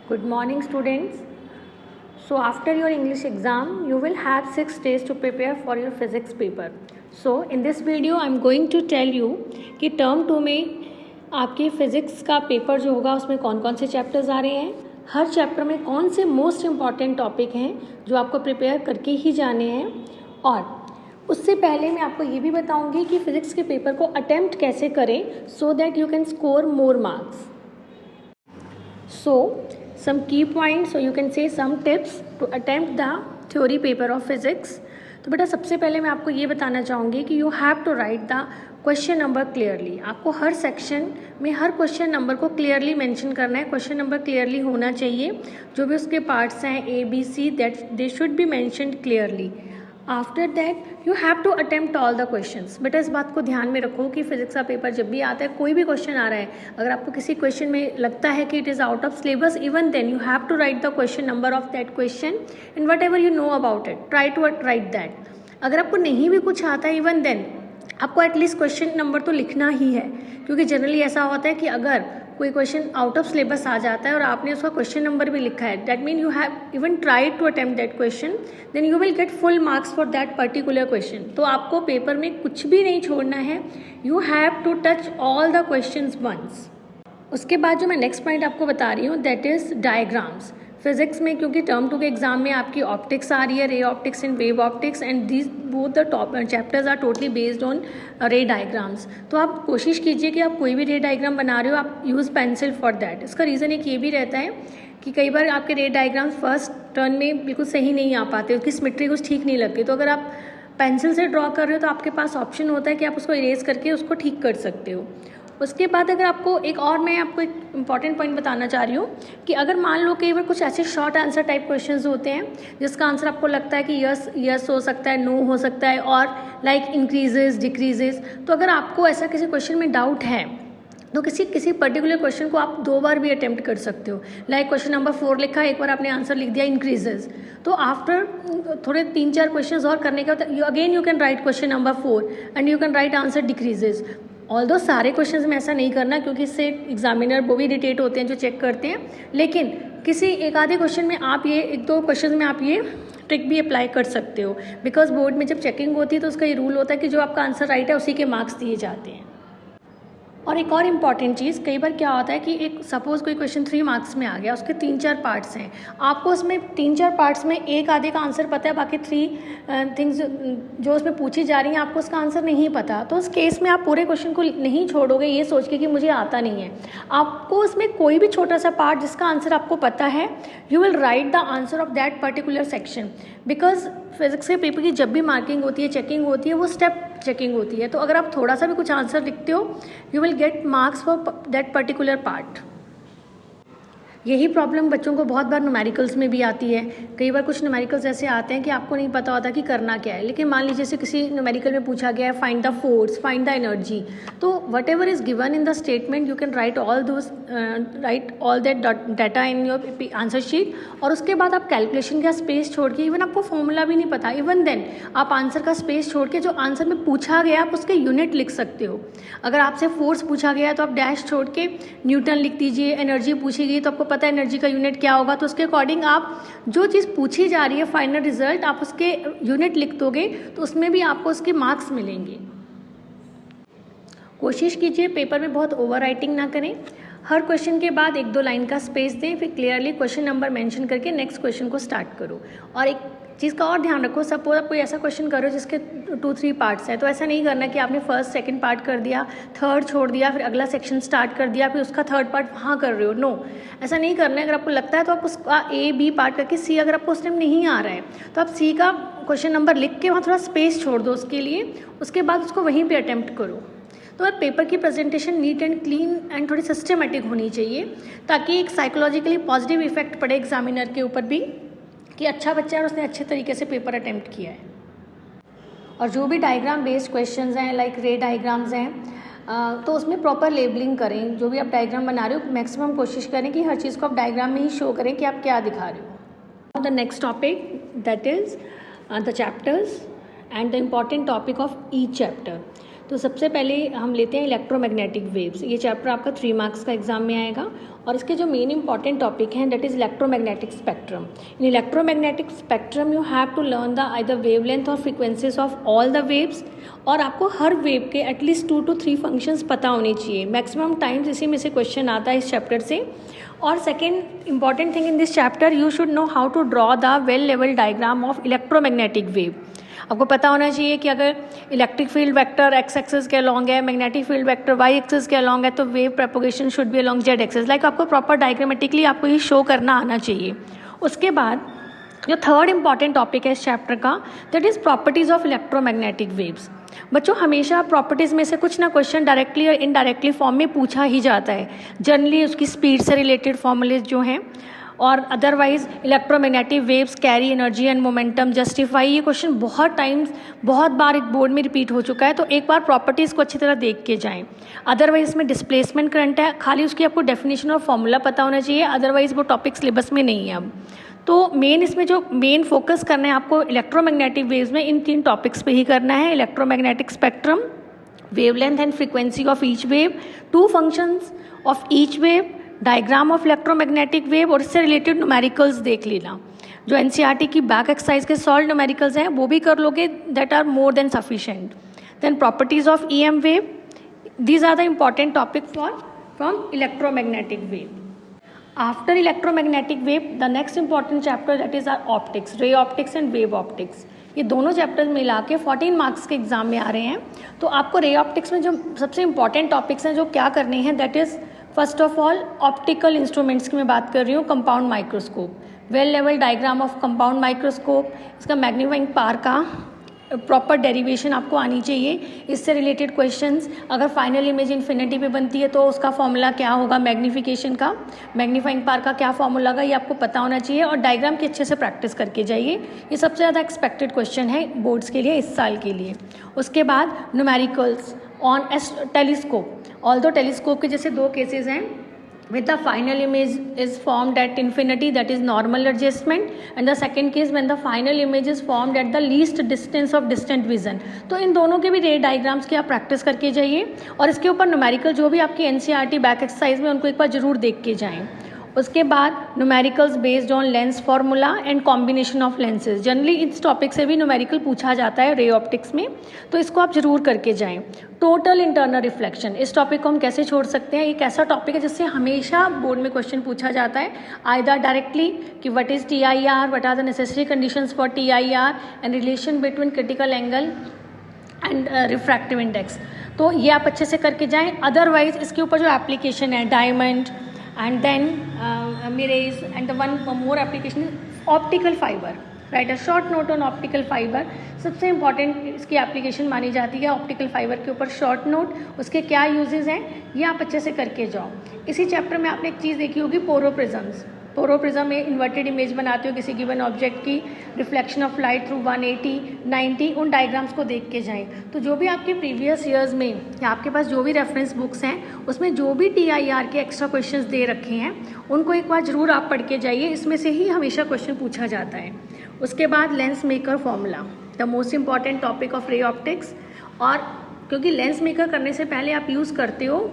Good morning, students. So, after your English exam, you will have 6 days to prepare for your physics paper. So, in this video, I am going to tell you कि term 2 में आपकी physics का paper जो होगा उसमें कौन कौन से चैप्टर्स आ रहे हैं, हर चैप्टर में कौन से मोस्ट इम्पॉर्टेंट टॉपिक हैं जो आपको प्रिपेयर करके ही जाने हैं, और उससे पहले मैं आपको ये भी बताऊंगी कि फिज़िक्स के पेपर को अटेम्प्ट कैसे करें so that you can score more marks. So, some key points, so you can say some tips to attempt the theory paper of physics. तो बेटा सबसे पहले मैं आपको ये बताना चाहूँगी कि you have to write the question number clearly. आपको हर सेक्शन में हर क्वेश्चन नंबर को क्लियरली मेंशन करना है. क्वेश्चन नंबर क्लियरली होना चाहिए. जो भी उसके पार्ट्स हैं A B C that they should be mentioned clearly. After that you have to attempt all the questions. बेटा इस बात को ध्यान में रखो कि फिजिक्स का पेपर जब भी आता है, कोई भी क्वेश्चन आ रहा है, अगर आपको किसी क्वेश्चन में लगता है कि it is out of syllabus, even then you have to write the question number of that question in whatever you know about it. Try to write that. अगर आपको नहीं भी कुछ आता है, इवन देन आपको एटलीस्ट क्वेश्चन नंबर तो लिखना ही है, क्योंकि जनरली ऐसा होता है कि अगर कोई क्वेश्चन आउट ऑफ सिलेबस आ जाता है और आपने उसका क्वेश्चन नंबर भी लिखा है, that mean you have even tried to attempt that question, then you will get full marks for that particular question. तो आपको पेपर में कुछ भी नहीं छोड़ना है. You have to touch all the questions once. उसके बाद जो मैं नेक्स्ट पॉइंट आपको बता रही हूँ दैट इज़ डायग्राम्स. फिजिक्स में क्योंकि टर्म 2 के एग्जाम में आपकी ऑप्टिक्स आ रही है, ray optics and wave optics, and these both the top chapters are totally based on ray diagrams. तो आप कोशिश कीजिए कि आप कोई भी रे डायग्राम बना रहे हो, आप यूज़ पेंसिल फॉर दैट. इसका रीज़न एक ये भी रहता है कि कई बार आपके रे डायग्राम्स फर्स्ट टर्न में बिल्कुल सही नहीं आ पाते, उसकी सिमेट्री कुछ ठीक नहीं लगती. तो अगर आप पेंसिल से ड्रॉ कर रहे हो तो आपके पास ऑप्शन होता है कि आप उसको इरेज करके उसको ठीक कर सकते हो. उसके बाद अगर आपको एक और मैं आपको एक इम्पॉर्टेंट पॉइंट बताना चाह रही हूँ कि अगर मान लो कई बार कुछ ऐसे शॉर्ट आंसर टाइप क्वेश्चंस होते हैं जिसका आंसर आपको लगता है कि यस यस हो सकता है, नो हो सकता है, और लाइक इंक्रीजेज डिक्रीजेज. तो अगर आपको ऐसा किसी क्वेश्चन में डाउट है तो किसी पर्टिकुलर क्वेश्चन को आप 2 बार भी अटेम्प्ट कर सकते हो. लाइक क्वेश्चन नंबर 4 लिखा है, एक बार आपने आंसर लिख दिया इंक्रीजेज, तो आफ्टर थोड़े 3-4 क्वेश्चन और करने के बाद again you can right question number 4 and you can right answer decreases. Although सारे क्वेश्चंस में ऐसा नहीं करना, क्योंकि इससे एग्जामिनर वो भी इरिटेट होते हैं जो चेक करते हैं. लेकिन किसी एक आधे क्वेश्चन में आप ये 1-2 क्वेश्चन में आप ये ट्रिक भी अप्लाई कर सकते हो, बिकॉज बोर्ड में जब चेकिंग होती है तो उसका ये रूल होता है कि जो आपका आंसर राइट है उसी के मार्क्स दिए जाते हैं. और एक और इम्पॉर्टेंट चीज़, कई बार क्या होता है कि एक सपोज कोई क्वेश्चन 3 मार्क्स में आ गया, उसके 3-4 पार्ट्स हैं, आपको उसमें 3-4 पार्ट्स में एक आधे का आंसर पता है, बाकी 3 थिंग्स जो उसमें पूछी जा रही हैं आपको उसका आंसर नहीं पता. तो उस केस में आप पूरे क्वेश्चन को नहीं छोड़ोगे ये सोच के कि मुझे आता नहीं है. आपको उसमें कोई भी छोटा सा पार्ट जिसका आंसर आपको पता है, you will write the answer of that particular section. Because physics के पेपर की जब भी मार्किंग होती है, चेकिंग होती है, वो स्टेप चेकिंग होती है. तो अगर आप थोड़ा सा भी कुछ आंसर लिखते हो, you will get marks for that particular part. यही प्रॉब्लम बच्चों को बहुत बार न्यूमेरिकल्स में भी आती है. कई बार कुछ न्यूमेरिकल्स ऐसे आते हैं कि आपको नहीं पता होता कि करना क्या है. लेकिन मान लीजिए जैसे किसी न्यूमेरिकल में पूछा गया है find the force, find the energy, तो whatever is given in the statement you can write all that data in your answer sheet. और उसके बाद आप कैलकुलेशन का स्पेस छोड़ के, इवन आपको फॉर्मूला भी नहीं पता, इवन देन आप आंसर का स्पेस छोड़ के जो आंसर में पूछा गया आप उसके यूनिट लिख सकते हो. अगर आपसे फोर्स पूछा गया है तो आप डैश छोड़ के न्यूटन लिख दीजिए. एनर्जी पूछी गई तो आपको पता है एनर्जी का यूनिट क्या होगा, तो उसके अकॉर्डिंग आप जो चीज़ पूछी जा रही है फाइनल रिजल्ट आप उसके यूनिट लिख दोगे, तो उसमें भी आपको उसके मार्क्स मिलेंगे. कोशिश कीजिए पेपर में बहुत ओवर राइटिंग ना करें. हर क्वेश्चन के बाद 1-2 लाइन का स्पेस दें, फिर क्लियरली क्वेश्चन नंबर मेंशन करके नेक्स्ट क्वेश्चन को स्टार्ट करो. और एक चीज़ का और ध्यान रखो, सपोज आप कोई ऐसा क्वेश्चन करो जिसके 2-3 पार्ट्स हैं, तो ऐसा नहीं करना कि आपने फर्स्ट सेकंड पार्ट कर दिया, थर्ड छोड़ दिया, फिर अगला सेक्शन स्टार्ट कर दिया, फिर उसका थर्ड पार्ट वहाँ कर रहे हो. नो, ऐसा नहीं करना है. अगर आपको लगता है तो आप उसका A-B पार्ट करके C, अगर आपको उस टाइम नहीं आ रहा है तो आप C का क्वेश्चन नंबर लिख के वहाँ थोड़ा स्पेस छोड़ दो उसके लिए, उसके बाद उसको वहीं पर अटैम्प्ट करो. तो पेपर की presentation neat and clean and थोड़ी सिस्टमेटिक होनी चाहिए, ताकि एक साइकोलॉजिकली पॉजिटिव इफेक्ट पड़े एग्जामिनर के ऊपर भी कि अच्छा बच्चा है और उसने अच्छे तरीके से पेपर अटेम्प्ट किया है. और जो भी डायग्राम बेस्ड क्वेश्चंस हैं, लाइक रे डायग्राम्स हैं, तो उसमें प्रॉपर लेबलिंग करें. जो भी आप डायग्राम बना रहे हो मैक्सिमम कोशिश करें कि हर चीज़ को आप डायग्राम में ही शो करें कि आप क्या दिखा रहे हो. The next topic that is the chapters and the important topic of each chapter. तो सबसे पहले हम लेते हैं इलेक्ट्रोमैग्नेटिक वेव्स। ये चैप्टर आपका 3 मार्क्स का एग्जाम में आएगा और इसके जो मेन इंपॉर्टेंट टॉपिक हैं that is electromagnetic spectrum. In electromagnetic spectrum you have to learn the either wavelength और frequencies of all the waves, और आपको हर वेव के एटलीस्ट 2 to 3 फंक्शंस पता होने चाहिए। मैक्सिमम टाइम्स इसी में से क्वेश्चन आता है इस चैप्टर से। और second important thing in this chapter, you should know how to draw the well लेवल डायग्राम ऑफ इलेक्ट्रोमैग्नेटिक वेव। आपको पता होना चाहिए कि अगर electric field vector X axis के अलॉन्ग है, magnetic field vector Y axis के अलॉन्ग है, तो wave propagation should be along Z axis. Like आपको प्रॉपर डायग्रामेटिकली आपको ये शो करना आना चाहिए। उसके बाद जो थर्ड इंपॉर्टेंट टॉपिक है इस चैप्टर का that is properties of electromagnetic waves. बच्चों हमेशा प्रॉपर्टीज़ में से कुछ ना क्वेश्चन डायरेक्टली और इनडायरेक्टली फॉर्म में पूछा ही जाता है। जनरली उसकी स्पीड से रिलेटेड फॉर्मूलेज जो हैं, और otherwise electromagnetic waves carry energy and momentum justify. ये क्वेश्चन बहुत बार एक बोर्ड में रिपीट हो चुका है, तो एक बार प्रॉपर्टीज़ को अच्छी तरह देख के जाएं। अदरवाइज इसमें डिस्प्लेसमेंट करंट है, खाली उसकी आपको डेफिनेशन और फॉर्मूला पता होना चाहिए, अदरवाइज वो टॉपिक सिलेबस में नहीं है अब। तो इसमें जो मेन फोकस करना है आपको इलेक्ट्रोमैग्नेटिक वेव्स में इन 3 टॉपिक्स पे ही करना है। Electromagnetic spectrum, wavelength and frequency of each wave, 2 functions of each wave, diagram of electromagnetic wave, और इससे रिलेटेड न्यूमेरिकल्स देख लेना। जो NCERT की बैक एक्सरसाइज के सॉल्व न्यूमेरिकल्स हैं वो भी कर लोगे, that are more than sufficient. Then properties of EM wave, these are the important topic from electromagnetic wave. After electromagnetic wave, the next important chapter that is our optics, ray optics and wave optics। ये दोनों chapters मिला के 14 marks के exam में आ रहे हैं। तो आपको रे ऑप्टिक्स में जो सबसे इंपॉर्टेंट टॉपिक्स हैं जो क्या करने हैं that is first of all optical instruments की मैं बात कर रही हूँ। कंपाउंड माइक्रोस्कोप, वेल लेवल डायग्राम ऑफ कंपाउंड माइक्रोस्कोप, इसका मैग्नीफाइंग पावर का प्रॉपर डेरिवेशन आपको आनी चाहिए। इससे रिलेटेड क्वेश्चंस, अगर फाइनल इमेज इन्फिनिटी पे बनती है तो उसका फॉर्मूला क्या होगा, मैग्नीफिकेशन का, मैग्नीफाइंग पावर का क्या फॉर्मूला होगा, ये आपको पता होना चाहिए। और डायग्राम की अच्छे से प्रैक्टिस करके जाइए। ये सबसे ज़्यादा एक्सपेक्टेड क्वेश्चन है बोर्ड्स के लिए इस साल के लिए। उसके बाद numericals on telescope. Although telescope के जैसे 2 केसेज हैं, with the final image is formed at infinity, that is normal adjustment, and the second case when the final image is formed at the least distance of distant vision। तो इन दोनों के भी रे diagrams की आप practice करके जाइए, और इसके ऊपर न्यूमेरिकल जो भी आपकी NCERT बैक एक्सरसाइज में उनको एक बार जरूर देख के जाएं। उसके बाद numericals based on lens formula and combination of lenses. Generally इस टॉपिक से भी न्यूमेरिकल पूछा जाता है रे ऑप्टिक्स में, तो इसको आप जरूर करके जाएं। टोटल इंटरनल रिफ्लेक्शन, इस टॉपिक को हम कैसे छोड़ सकते हैं, एक ऐसा टॉपिक है जिससे हमेशा बोर्ड में क्वेश्चन पूछा जाता है, आइदर डायरेक्टली कि what is TIR, what are the necessary conditions for TIR and relation between critical angle and refractive index. तो ये आप अच्छे से करके जाएं। अदरवाइज इसके ऊपर जो एप्लीकेशन है diamond and then mirrors, and the one more application is optical fiber। write a short note on optical fiber। सबसे इम्पॉर्टेंट इसकी एप्लीकेशन मानी जाती है ऑप्टिकल फाइबर के ऊपर शॉर्ट नोट, उसके क्या यूजेस हैं ये आप अच्छे से करके जाओ। इसी चैप्टर में आपने एक चीज़ देखी होगी, पोरोप्रिज्म्स। पोरोप्रिज्म में इन्वर्टेड इमेज बनाते हो किसी गिवन ऑब्जेक्ट की, रिफ्लेक्शन ऑफ लाइट थ्रू 180, 90, उन डायग्राम्स को देख के जाएं। तो जो भी आपके प्रीवियस ईयर्स में या आपके पास जो भी रेफरेंस बुक्स हैं उसमें जो भी TIR के एक्स्ट्रा क्वेश्चंस दे रखे हैं उनको एक बार जरूर आप पढ़ के जाइए, इसमें से ही हमेशा क्वेश्चन पूछा जाता है। उसके बाद lens maker formula, the most important topic of ray optics. और क्योंकि लेंस मेकर करने से पहले आप यूज़ करते हो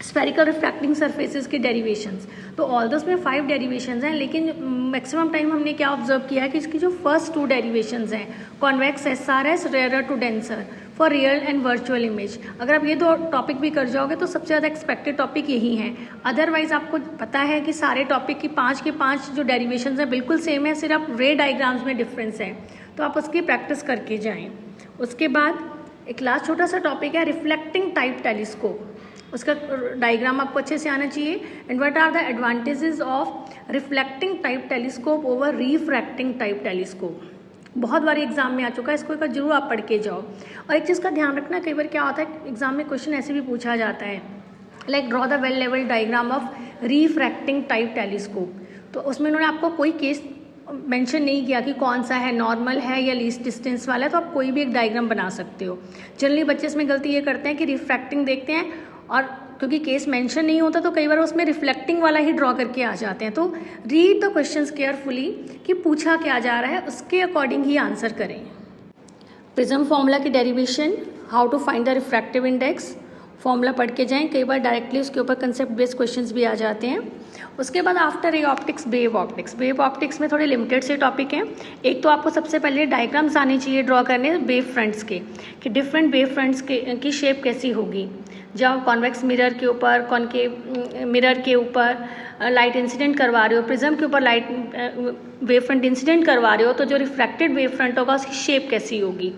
स्फेरिकल रिफ्रैक्टिंग सरफेसेस के डेरिवेशंस, तो ऑल दो में 5 डेरिवेशंस हैं, लेकिन मैक्सिमम टाइम हमने क्या ऑब्जर्व किया है कि इसकी जो फर्स्ट 2 डेरिवेशंस हैं, convex SRS, rarer to denser, for real and virtual image, अगर आप ये 2 टॉपिक भी कर जाओगे तो सबसे ज़्यादा एक्सपेक्टेड टॉपिक यही हैं। अदरवाइज आपको पता है कि सारे टॉपिक की 5 के 5 जो डेरिवेशंस हैं बिल्कुल सेम है, सिर्फ रे डायग्राम्स में डिफरेंस है, तो आप उसकी प्रैक्टिस करके जाएँ। उसके बाद एक लास्ट छोटा सा टॉपिक है रिफ्लेक्टिंग टाइप टेलीस्कोप, उसका डायग्राम आपको अच्छे से आना चाहिए। And what are the advantages of reflecting type telescope over refracting type telescope. बहुत बार एग्जाम में आ चुका है, इसको एक बार जरूर आप पढ़ के जाओ। और एक चीज़ का ध्यान रखना, कई बार क्या होता है एग्जाम में क्वेश्चन ऐसे भी पूछा जाता है, लाइक ड्रॉ द वेल लेवल diagram of refracting type telescope. तो उसमें उन्होंने आपको कोई केस मेंशन नहीं किया कि कौन सा है, नॉर्मल है या लीस्ट डिस्टेंस वाला है, तो आप कोई भी एक डायग्राम बना सकते हो। जनरली बच्चे इसमें गलती ये करते हैं कि रिफ्रैक्टिंग देखते हैं और क्योंकि केस मेंशन नहीं होता तो कई बार उसमें रिफ्लेक्टिंग वाला ही ड्रॉ करके आ जाते हैं। तो रीड द क्वेश्चंस केयरफुली कि पूछा क्या जा रहा है, उसके अकॉर्डिंग ही आंसर करें। प्रिज्म फॉर्मूला की derivation how to find the refractive index, formula पढ़ के जाएं, कई बार डायरेक्टली उसके ऊपर कंसेप्ट बेस्ड क्वेश्चंस भी आ जाते हैं। उसके बाद after ray optics wave optics. Wave optics में थोड़े लिमिटेड से टॉपिक हैं। एक तो आपको सबसे पहले डायग्राम्स आने चाहिए ड्रॉ करने वेव फ्रंट्स के, कि डिफरेंट वेव फ्रंट्स की शेप कैसी होगी। जब कॉन्वेक्स मिरर के ऊपर, कॉनकेव मिरर के ऊपर लाइट इंसिडेंट करवा रहे हो, प्रिज्म के ऊपर लाइट वेव फ्रंट इंसिडेंट करवा रहे हो, तो जो रिफ्रैक्टेड वेव फ्रंट होगा उसकी शेप कैसी होगी।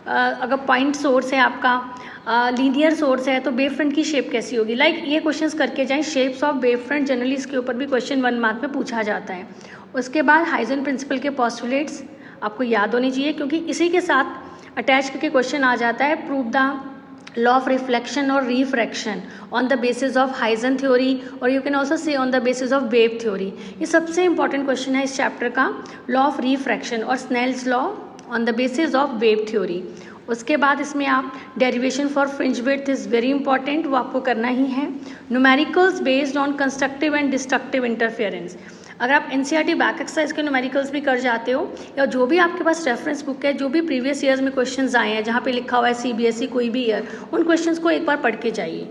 अगर पॉइंट सोर्स है आपका, लीनियर सोर्स है, तो वेव फ्रंट की शेप कैसी होगी। लाइक ये क्वेश्चंस करके जाएं। Shapes of wave front generally इसके ऊपर भी क्वेश्चन 1 मार्क में पूछा जाता है। उसके बाद हाइजन प्रिंसिपल के पोस्टुलेट्स आपको याद होनी चाहिए, क्योंकि इसी के साथ अटैच करके क्वेश्चन आ जाता है, prove the law of reflection और refraction on the basis of Huygens theory, और you can also say on the basis of wave theory. ये सबसे इंपॉर्टेंट क्वेश्चन है इस चैप्टर का, लॉ ऑफ रिफ्रैक्शन और Snell's law on the basis of wave theory. उसके बाद इसमें आप derivation for fringe width is very important, वो आपको करना ही है। Numericals based on constructive and destructive interference. अगर आप एनसीईआरटी बैक एक्सरसाइज के न्यूमेरिकल्स भी कर जाते हो, या जो भी आपके पास रेफरेंस बुक है, जो भी प्रीवियस ईयर्स में क्वेश्चंस आए हैं जहाँ पे लिखा हुआ है सीबीएसई कोई भी ईयर, उन क्वेश्चंस को एक बार पढ़ के जाइए।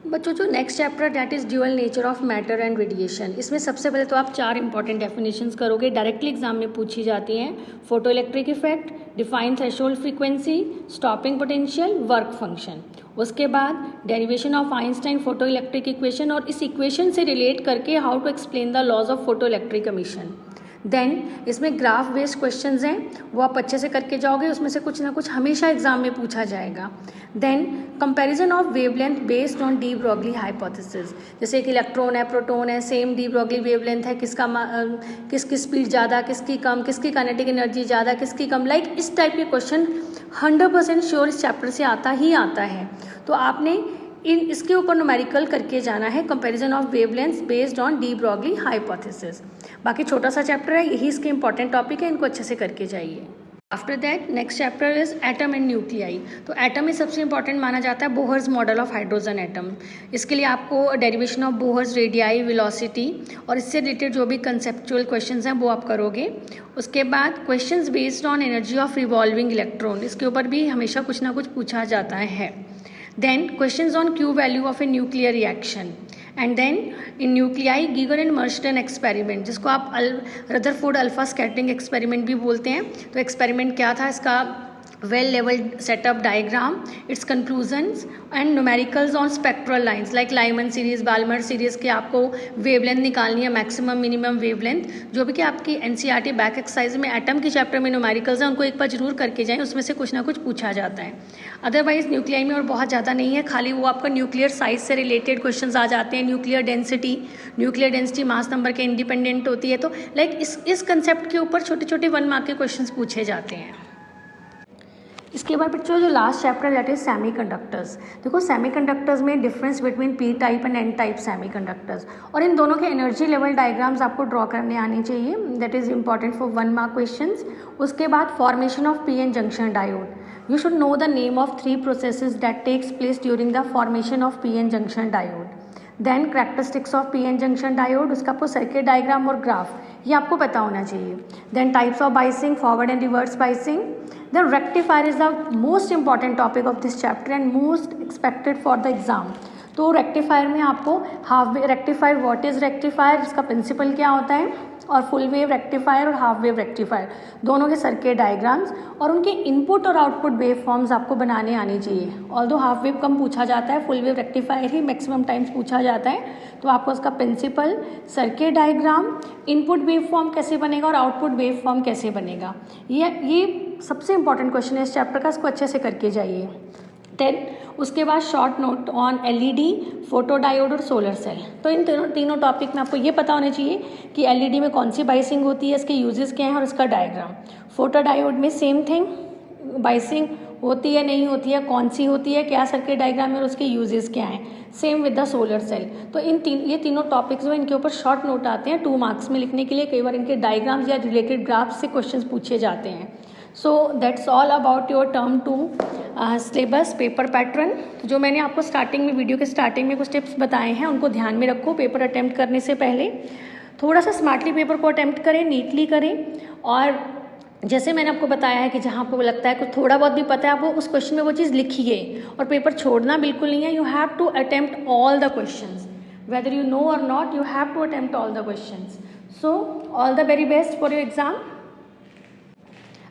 बच्चों जो next chapter that is dual nature of matter and radiation, इसमें सबसे पहले तो आप 4 इंपॉर्टेंट डेफिनेशंस करोगे, डायरेक्टली एग्जाम में पूछी जाती हैं। Photo electric effect, define threshold frequency, stopping potential, work function. उसके बाद derivation of Einstein photo electric equation, और इस इक्वेशन से रिलेट करके how to explain the laws of photo electric emission. Then इसमें ग्राफ बेस्ड क्वेश्चंस हैं, वो आप अच्छे से करके जाओगे, उसमें से कुछ ना कुछ हमेशा एग्जाम में पूछा जाएगा। Then comparison of wavelength based on de Broglie hypothesis, जैसे एक इलेक्ट्रॉन है, प्रोटॉन है, सेम डी ब्रॉगली वेवलेंथ है, किसकी स्पीड ज़्यादा, किसकी कम, किसकी काइनेटिक एनर्जी ज़्यादा, किसकी कम। लाइक इस टाइप के क्वेश्चन 100% श्योर इस चैप्टर से आता ही आता है। तो आपने इसके ऊपर न्यूमेरिकल करके जाना है, comparison of wavelengths based on de Broglie hypothesis. बाकी छोटा सा चैप्टर है, यही इसके इंपॉर्टेंट टॉपिक है, इनको अच्छे से करके जाइए। After that next chapter is atom and nuclei. तो एटम में सबसे इंपॉर्टेंट माना जाता है Bohr's model of hydrogen atom. इसके लिए आपको derivation of Bohr's radii, velocity और इससे रिलेटेड जो भी कंसेप्चुअल क्वेश्चंस हैं वो आप करोगे। उसके बाद questions based on energy of revolving electron, इसके ऊपर भी हमेशा कुछ ना कुछ पूछा जाता है। Then questions on Q value of a nuclear reaction, and then in nuclei Giger and Marsden experiment, जिसको आप रदरफोर्ड अल्फा स्कैटरिंग एक्सपेरिमेंट भी बोलते हैं। तो एक्सपेरिमेंट क्या था, इसका well labelled setup diagram, its conclusions and numericals on spectral lines like Lyman series, Balmer series के आपको वेवलेंथ निकालनी है, मैक्सिमम मिनिमम वेवलेंथ। जो भी कि आपकी एनसीईआरटी बैक एक्सरसाइज में एटम के चैप्टर में न्यूमेरिकल्स हैं, उनको एक बार जरूर करके जाएं, उसमें से कुछ ना कुछ पूछा जाता है। अदरवाइज न्यूक्लियाई में और बहुत ज़्यादा नहीं है, खाली वो आपका न्यूक्लियर साइज से रिलेटेड क्वेश्चन आ जाते हैं। न्यूक्लियर डेंसिटी मास नंबर के इंडिपेंडेंट होती है। तो लाइक इस कंसेप्ट के ऊपर छोटे छोटे 1 मार्क के क्वेश्चन पूछे जाते हैं। इसके बाद बच्चों जो last chapter that is semiconductors. देखो सेमीकंडक्टर्स में difference between P type and N type semiconductors, और इन दोनों के एनर्जी लेवल डायग्राम्स आपको ड्रॉ करने आने चाहिए, that is important for 1 mark questions. उसके बाद formation of P N junction diode, you should know the name of 3 processes that takes place during the formation of p-n junction diode. Then characteristics of p-n junction diode, उसका आपको circuit diagram और graph ये आपको पता होना चाहिए। Then types of biasing, forward and reverse biasing. Then rectifier is the most important topic of this chapter and most expected for the exam. तो rectifier में आपको half wave rectifier, what is rectifier, इसका principal क्या होता है, और full wave rectifier और half wave rectifier दोनों के सर्किट डायग्राम्स और उनके इनपुट और आउटपुट वेव फॉर्म्स आपको बनाने आने चाहिए। ऑल्दो हाफ वेव कम पूछा जाता है, फुल वेव रेक्टिफायर ही मैक्सिमम टाइम्स पूछा जाता है। तो आपको उसका principle, circuit diagram, input wave form कैसे बनेगा और आउटपुट वेव फॉर्म कैसे बनेगा, ये सबसे इंपॉर्टेंट क्वेश्चन है इस चैप्टर का, इसको अच्छे से करके जाइए। देन उसके बाद short note on LED, photo diode और सोलर सेल। तो इन तीनों टॉपिक में आपको ये पता होना चाहिए कि एलईडी में कौन सी बाइसिंग होती है, इसके यूजेस क्या हैं और इसका डायग्राम। फोटो डायोड में सेम थिंग, बाइसिंग होती है नहीं होती है, कौन सी होती है, क्या सर्किट डायग्राम है और उसके यूजेस क्या हैं। Same with the solar cell. तो ये तीनों टॉपिक्स में इनके ऊपर शॉर्ट नोट आते हैं 2 मार्क्स में लिखने के लिए। कई बार इनके डायग्राम्स या रिलेटेड ग्राफ्स से क्वेश्चन पूछे जाते हैं। So that's all about your term 2 syllabus paper pattern. जो मैंने आपको स्टार्टिंग में वीडियो के स्टार्टिंग में कुछ टिप्स बताए हैं उनको ध्यान में रखो। पेपर अटैम्प्ट करने से पहले थोड़ा सा स्मार्टली पेपर को अटैम्प्ट करें, नीटली करें और जैसे मैंने आपको बताया है कि जहाँ आपको लगता है कुछ थोड़ा बहुत भी पता है, आप वो उस क्वेश्चन में वो चीज़ लिखिए और पेपर छोड़ना बिल्कुल नहीं है. You have to attempt all the questions, whether you know or not, you have to attempt all the questions. So all the very best for your exam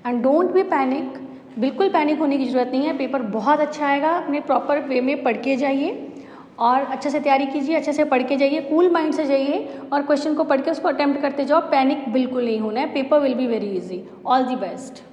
and don't be panic. बिल्कुल panic होने की ज़रूरत नहीं है, paper बहुत अच्छा आएगा. अपने प्रॉपर वे में पढ़ के जाइए और अच्छे से तैयारी कीजिए, अच्छे से पढ़ के जाइए, कूल माइंड से जाइए और क्वेश्चन को पढ़ के उसको अटेम्प्ट करते जाओ. पैनिक बिल्कुल नहीं होना है, paper will be very easy. All the best.